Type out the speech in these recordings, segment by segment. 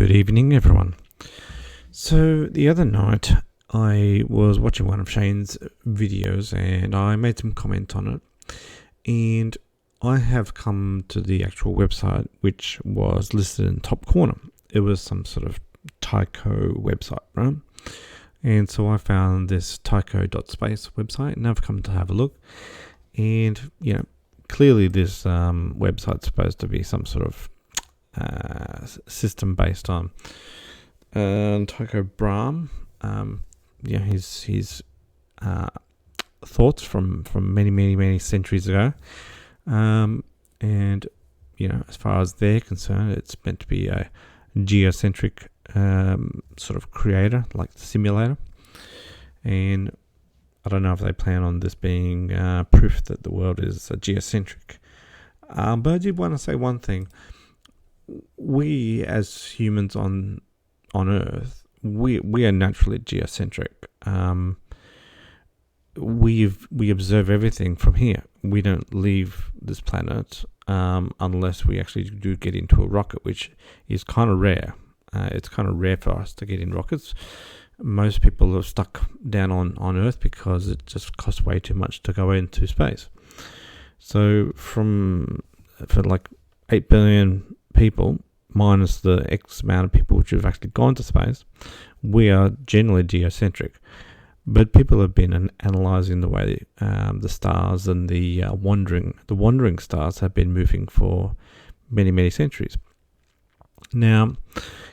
Good evening, everyone. So the other night I was watching one of Shane's videos and I made some comment on it, and I have come to the actual website which was listed in the top corner. It was some sort of Tycho website, right? And so I found this Tycho.space website and I've come to have a look, and clearly this website's supposed to be some sort of system based on Tycho Brahe. His thoughts from many centuries ago, and as far as they're concerned, it's meant to be a geocentric sort of creator, like the simulator. And I don't know if they plan on this being proof that the world is geocentric, but I did want to say one thing. We as humans on Earth, we are naturally geocentric. We observe everything from here. We don't leave this planet unless we actually do get into a rocket, which is kind of rare. It's kind of rare for us to get in rockets. Most people are stuck down on Earth because it just costs way too much to go into space. So for like 8 billion people, minus the X amount of people which have actually gone to space, we are generally geocentric. But people have been analysing the way the stars and the wandering stars have been moving for many centuries. Now,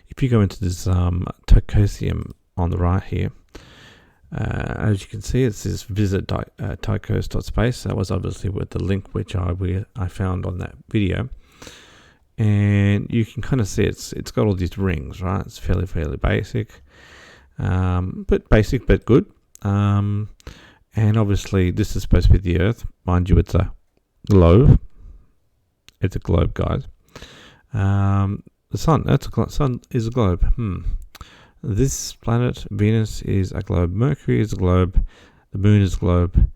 if you go into this Tychosium on the right here, as you can see, it says visit Tychos.space. That was obviously with the link which I found on that video. And you can kind of see it's got all these rings, right? It's fairly basic, but good. And obviously this is supposed to be the Earth. Mind you, it's a globe. It's a globe, guys. The sun is a globe. This planet, Venus, is a globe. Mercury is a globe. The moon is a globe.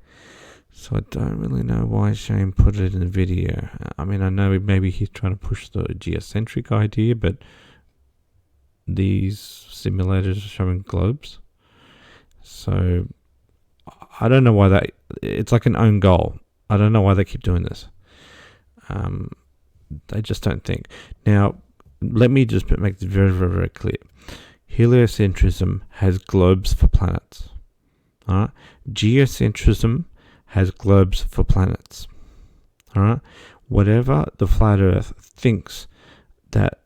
So I don't really know why Shane put it in the video. I mean, I know maybe he's trying to push the geocentric idea, but these simulators are showing globes. So I don't know why it's like an own goal. I don't know why they keep doing this. They just don't think. Now, let me just make this very clear. Heliocentrism has globes for planets. All right? Geocentrism has globes for planets. All right? Whatever the flat Earth thinks that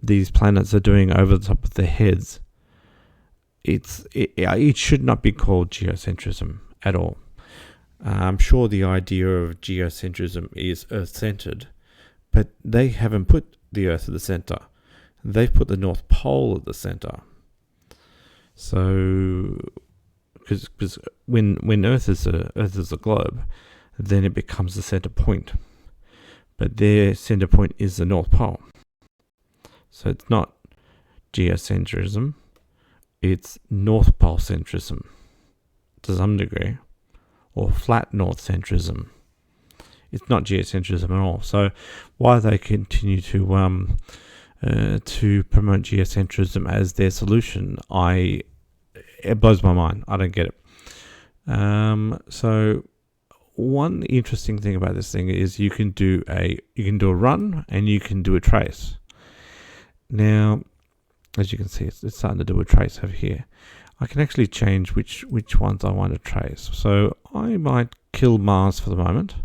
these planets are doing over the top of their heads, it should not be called geocentrism at all. I'm sure the idea of geocentrism is Earth-centered, but they haven't put the Earth at the center. They've put the North Pole at the center. So, because when Earth is a globe, then it becomes the center point. But their center point is the North Pole. So it's not geocentrism, it's North Pole centrism to some degree, or flat North centrism. It's not geocentrism at all. So why they continue to promote geocentrism as their solution, it blows my mind. I don't get it. So one interesting thing about this thing is you can do a run and you can do a trace. Now, as you can see, it's starting to do a trace over here. I can actually change which ones I want to trace. So I might kill Mars for the moment,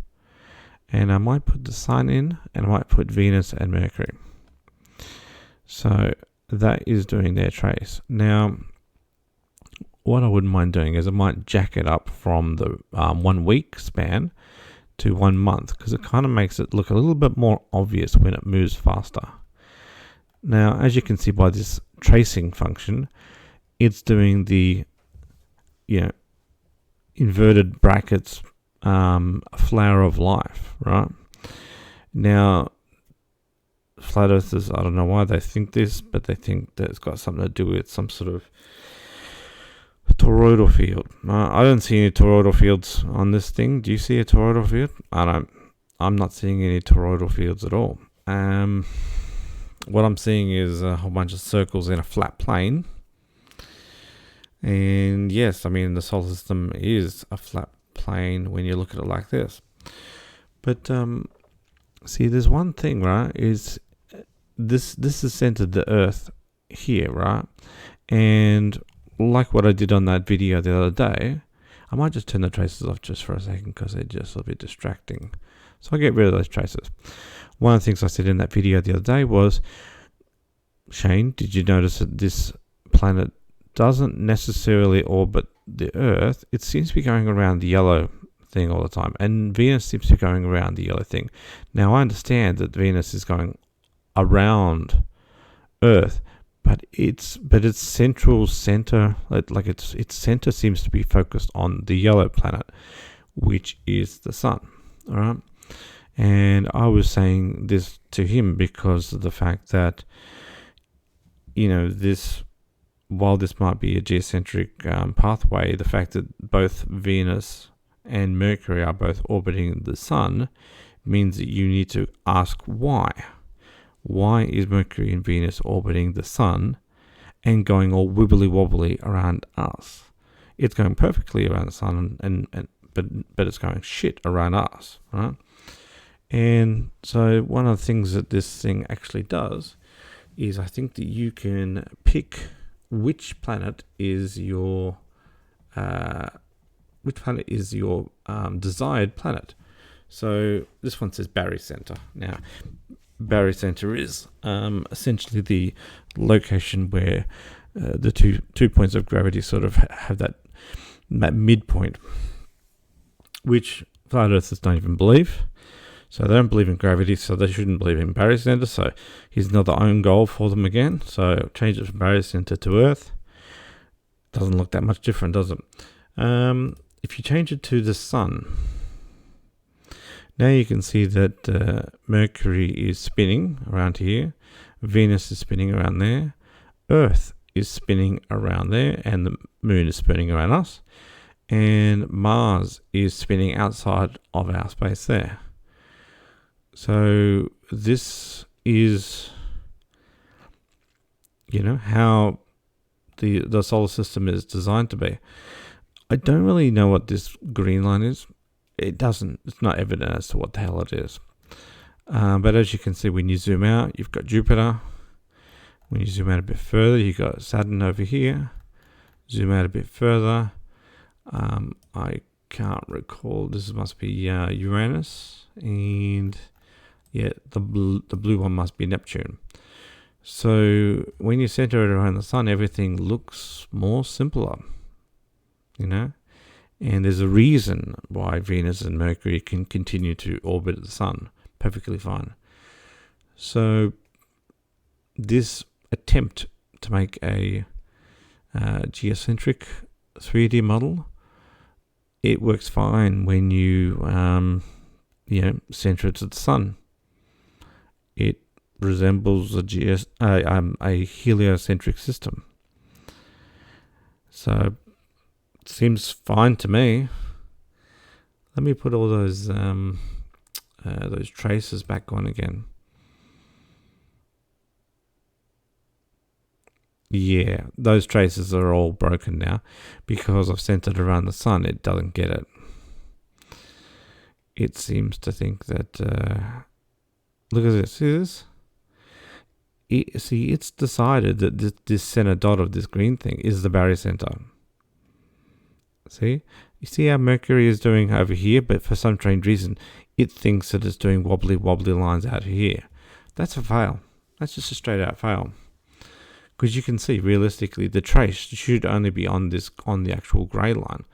and I might put the Sun in, and I might put Venus and Mercury. So that is doing their trace. Now, what I wouldn't mind doing is I might jack it up from the 1 week span to 1 month, because it kind of makes it look a little bit more obvious when it moves faster. Now, as you can see by this tracing function, it's doing the inverted brackets flower of life, right? Now, flat earthers, I don't know why they think this, but they think that it's got something to do with some sort of toroidal field. I don't see any toroidal fields on this thing. Do you see a toroidal field? I'm not seeing any toroidal fields at all. what I'm seeing is a whole bunch of circles in a flat plane. And yes, I mean, the solar system is a flat plane when you look at it like this. But see, there's one thing, right? Is this is centered the Earth here, right? And like what I did on that video the other day, I might just turn the traces off just for a second because they're just a little bit distracting. So I'll get rid of those traces. One of the things I said in that video the other day was, Shane, did you notice that this planet doesn't necessarily orbit the Earth? It seems to be going around the yellow thing all the time, and Venus seems to be going around the yellow thing. Now I understand that Venus is going around Earth, but its central center, like its center seems to be focused on the yellow planet, which is the sun. All right, and I was saying this to him because of the fact that, you know, while this might be a geocentric pathway, the fact that both Venus and Mercury are both orbiting the sun means that you need to ask why. Why is Mercury and Venus orbiting the sun and going all wibbly wobbly around us? It's going perfectly around the sun, but it's going shit around us, right? And so one of the things that this thing actually does is, I think that you can pick which planet is your desired planet. So this one says barycenter. Now, barycenter is essentially the location where the two points of gravity sort of have that midpoint, which flat earthers don't even believe. So they don't believe in gravity, so they shouldn't believe in barycenter. So here's another own goal for them again. So change it from barycenter to Earth. Doesn't look that much different, does it? If you change it to the sun, now you can see that Mercury is spinning around here, Venus is spinning around there, Earth is spinning around there, and the moon is spinning around us, and Mars is spinning outside of our space there. So this is, you know, how the solar system is designed to be. I don't really know what this green line is. It's not evident as to what the hell it is. But as you can see, when you zoom out, you've got Jupiter. When you zoom out a bit further, you've got Saturn over here. Zoom out a bit further. I can't recall. This must be Uranus. And yeah, the blue one must be Neptune. So when you center it around the sun, everything looks more simpler, you know? And there's a reason why Venus and Mercury can continue to orbit the sun perfectly fine. So this attempt to make a geocentric 3D model, it works fine when you center it to the sun. It resembles a heliocentric system. So it seems fine to me. Let me put all those traces back on again. Yeah, those traces are all broken now because I've centered around the sun. It doesn't get it. It seems to think that. Look at this. See this? It's decided that this center dot of this green thing is the barycenter. See? You see how Mercury is doing over here, but for some strange reason, it thinks that it's doing wobbly lines out here. That's a fail. That's just a straight out fail. Because you can see realistically the trace should only be on the actual grey line,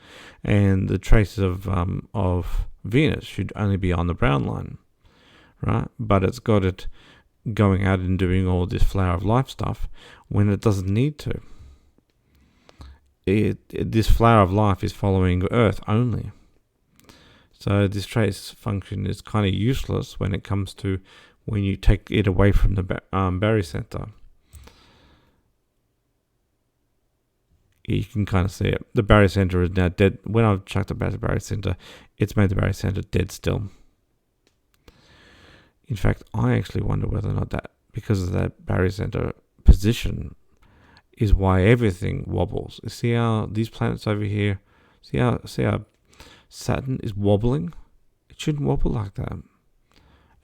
and the trace of Venus should only be on the brown line, right? But it's got it going out and doing all this flower of life stuff when it doesn't need to. This flower of life is following Earth only. So this trace function is kind of useless when it comes to when you take it away from the barycenter. You can kind of see it. The barycenter is now dead. When I've chucked about the barycenter, it's made the barycenter dead still. In fact, I actually wonder whether or not that because of that barycenter position is why everything wobbles. You see how these planets over here, see how Saturn is wobbling? It shouldn't wobble like that.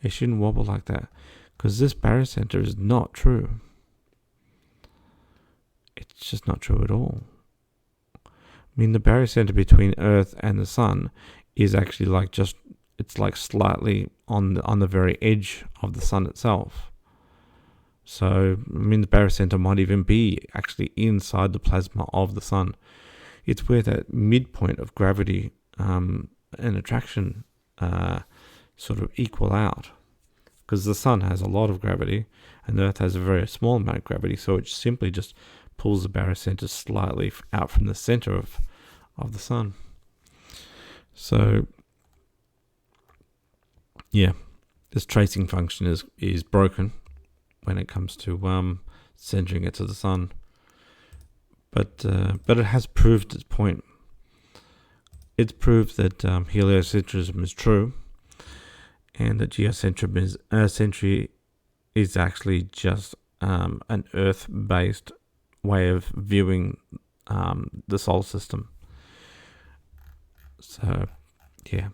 It shouldn't wobble like that because this barycenter is not true. It's just not true at all. I mean, the barycenter between Earth and the Sun is actually it's like slightly on the very edge of the Sun itself. So, I mean, the barycenter might even be actually inside the plasma of the Sun. It's where that midpoint of gravity and attraction sort of equal out. Because the Sun has a lot of gravity and the Earth has a very small amount of gravity, so it simply just pulls the barycenter slightly out from the center of the Sun. So, yeah, this tracing function is broken when it comes to centering it to the Sun, but it has proved its point. It's proved that heliocentrism is true, and that geocentry is actually just an Earth-based way of viewing the solar system. So, yeah,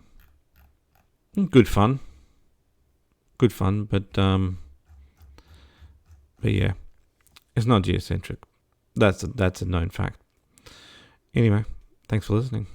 good fun, but yeah, it's not geocentric. That's a known fact. Anyway, thanks for listening.